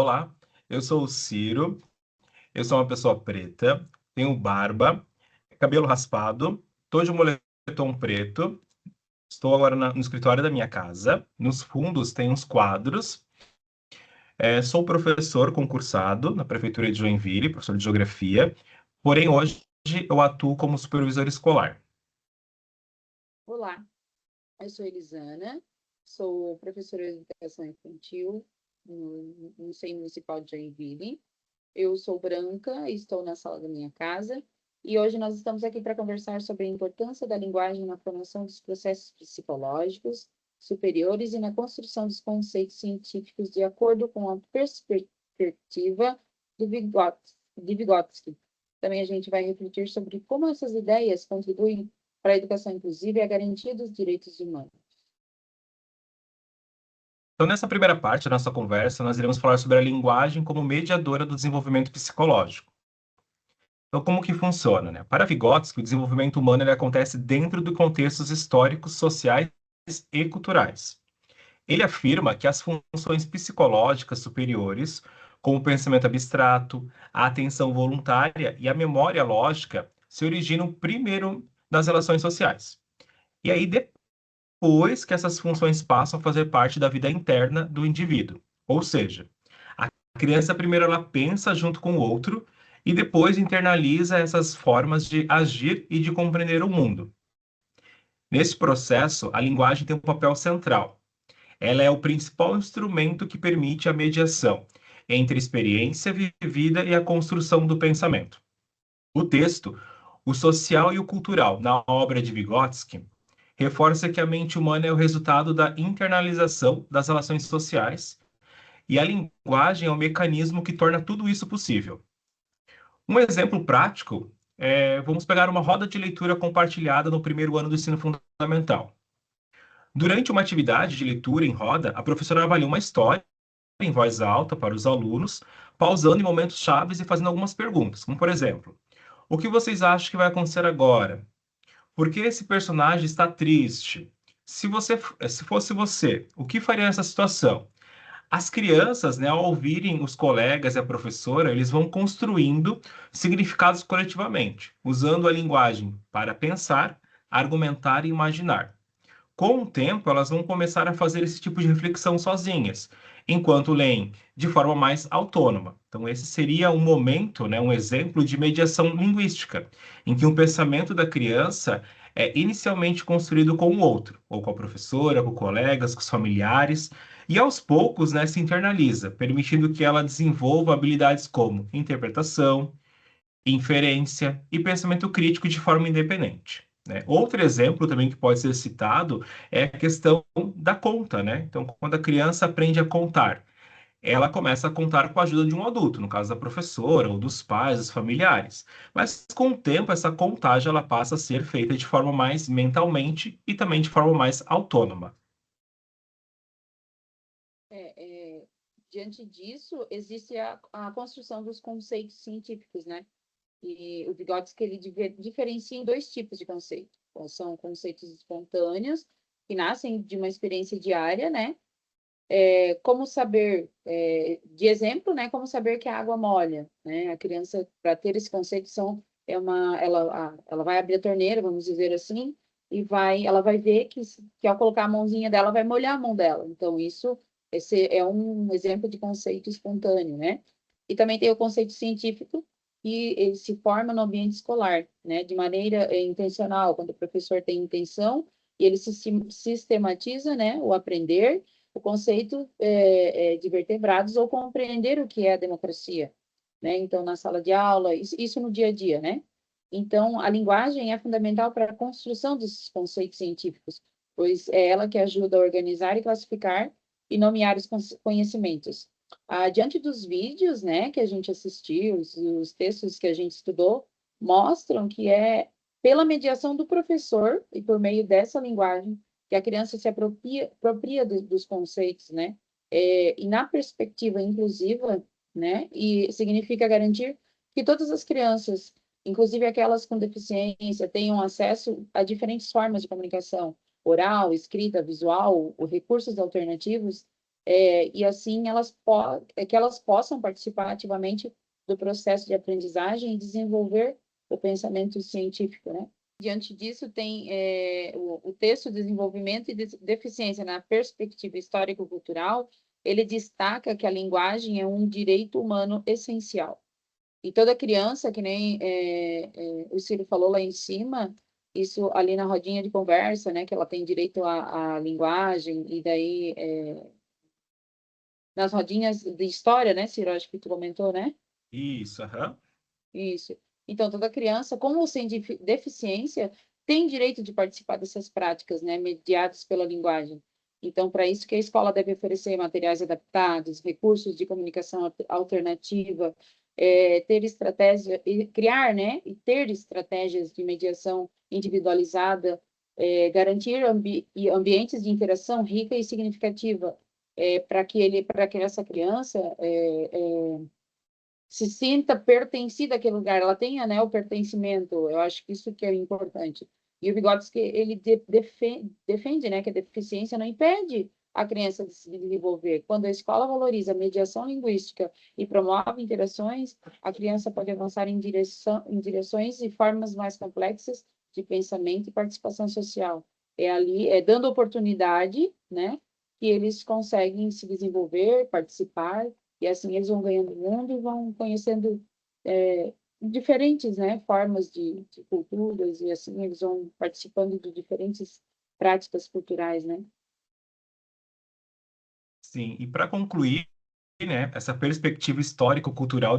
Olá, eu sou o Ciro, eu sou uma pessoa preta, tenho barba, cabelo raspado, tô de moletom preto, estou agora no escritório da minha casa, nos fundos tem uns quadros, sou professor concursado na Prefeitura de Joinville, professor de Geografia, porém hoje eu atuo como supervisor escolar. Olá, eu sou Elisana, sou professora de educação infantil no Centro Municipal de Joinville. Eu sou branca e estou na sala da minha casa. E hoje nós estamos aqui para conversar sobre a importância da linguagem na formação dos processos psicológicos superiores e na construção dos conceitos científicos de acordo com a perspectiva de Vygotsky. Também a gente vai refletir sobre como essas ideias contribuem para a educação inclusiva e a garantia dos direitos humanos. Então, nessa primeira parte da nossa conversa, nós iremos falar sobre a linguagem como mediadora do desenvolvimento psicológico. Então, como que funciona, né? Para Vygotsky, o desenvolvimento humano ele acontece dentro de contextos históricos, sociais e culturais. Ele afirma que as funções psicológicas superiores, como o pensamento abstrato, a atenção voluntária e a memória lógica, se originam primeiro nas relações sociais. E aí, depois que essas funções passam a fazer parte da vida interna do indivíduo. Ou seja, a criança primeiro ela pensa junto com o outro e depois internaliza essas formas de agir e de compreender o mundo. Nesse processo, a linguagem tem um papel central. Ela é o principal instrumento que permite a mediação entre a experiência vivida e a construção do pensamento. O texto, o social e o cultural, na obra de Vygotsky, reforça que a mente humana é o resultado da internalização das relações sociais e a linguagem é o mecanismo que torna tudo isso possível. Um exemplo prático vamos pegar uma roda de leitura compartilhada no primeiro ano do ensino fundamental. Durante uma atividade de leitura em roda, a professora avalia uma história em voz alta para os alunos, pausando em momentos chaves e fazendo algumas perguntas, como por exemplo, o que vocês acham que vai acontecer agora? Por que esse personagem está triste? Se fosse você, o que faria nessa situação? As crianças, né, ao ouvirem os colegas e a professora, eles vão construindo significados coletivamente, usando a linguagem para pensar, argumentar e imaginar. Com o tempo, elas vão começar a fazer esse tipo de reflexão sozinhas, enquanto leem de forma mais autônoma. Então, esse seria um momento, né, um exemplo de mediação linguística, em que o pensamento da criança é inicialmente construído com o outro, ou com a professora, com colegas, com os familiares, e aos poucos, né, se internaliza, permitindo que ela desenvolva habilidades como interpretação, inferência e pensamento crítico de forma independente. Né? Outro exemplo também que pode ser citado é a questão da conta, né? Então, quando a criança aprende a contar, ela começa a contar com a ajuda de um adulto, no caso da professora ou dos pais, dos familiares. Mas com o tempo, essa contagem ela passa a ser feita de forma mais mentalmente e também de forma mais autônoma. É, é, Diante disso, existe a construção dos conceitos científicos, né? E o Vygotsky, ele diferencia em dois tipos de conceito. Então, são conceitos espontâneos, que nascem de uma experiência diária, né? Como saber, de exemplo, né? Como saber que a água molha, né? A criança, para ter esse conceito, ela vai abrir a torneira, vamos dizer assim, e ela vai ver que ao colocar a mãozinha dela, vai molhar a mão dela. Então, esse é um exemplo de conceito espontâneo, né? E também tem o conceito científico, que ele se forma no ambiente escolar, né? De maneira intencional, quando o professor tem intenção, e ele sistematiza, né? O aprender, o conceito de vertebrados ou compreender o que é a democracia, né? Então, na sala de aula, isso no dia a dia, né? Então, a linguagem é fundamental para a construção desses conceitos científicos, pois é ela que ajuda a organizar e classificar e nomear os conhecimentos. Diante dos vídeos, né, que a gente assistiu, os textos que a gente estudou, mostram que é pela mediação do professor e por meio dessa linguagem que a criança se apropria dos conceitos, né? E na perspectiva inclusiva, né? E significa garantir que todas as crianças, inclusive aquelas com deficiência, tenham acesso a diferentes formas de comunicação, oral, escrita, visual, ou recursos alternativos, e assim que elas possam participar ativamente do processo de aprendizagem e desenvolver o pensamento científico, né? Diante disso, tem o texto Desenvolvimento e Deficiência na Perspectiva Histórico-Cultural, ele destaca que a linguagem é um direito humano essencial. E toda criança, que nem o Ciro falou lá em cima, isso ali na rodinha de conversa, né, que ela tem direito à linguagem, e daí nas rodinhas de história, né, Ciro, acho que tu comentou, né? Isso, aham. Isso. Então, toda criança, com ou sem deficiência, tem direito de participar dessas práticas, né, mediadas pela linguagem. Então, para isso que a escola deve oferecer materiais adaptados, recursos de comunicação alternativa, ter estratégia, criar, né, e ter estratégias de mediação individualizada, garantir ambientes de interação rica e significativa, para que essa criança se sinta pertencida àquele lugar, ela tenha, né, o pertencimento. Eu acho que isso que é importante. E o Vygotsky, ele defende, né, que a deficiência não impede a criança de se desenvolver. Quando a escola valoriza a mediação linguística e promove interações, a criança pode avançar em direções e formas mais complexas de pensamento e participação social. É ali, dando oportunidade, né, que eles conseguem se desenvolver, participar, e assim eles vão ganhando o mundo e vão conhecendo diferentes, né, formas de culturas, e assim eles vão participando de diferentes práticas culturais, né? Sim, e para concluir, né, essa perspectiva histórico-cultural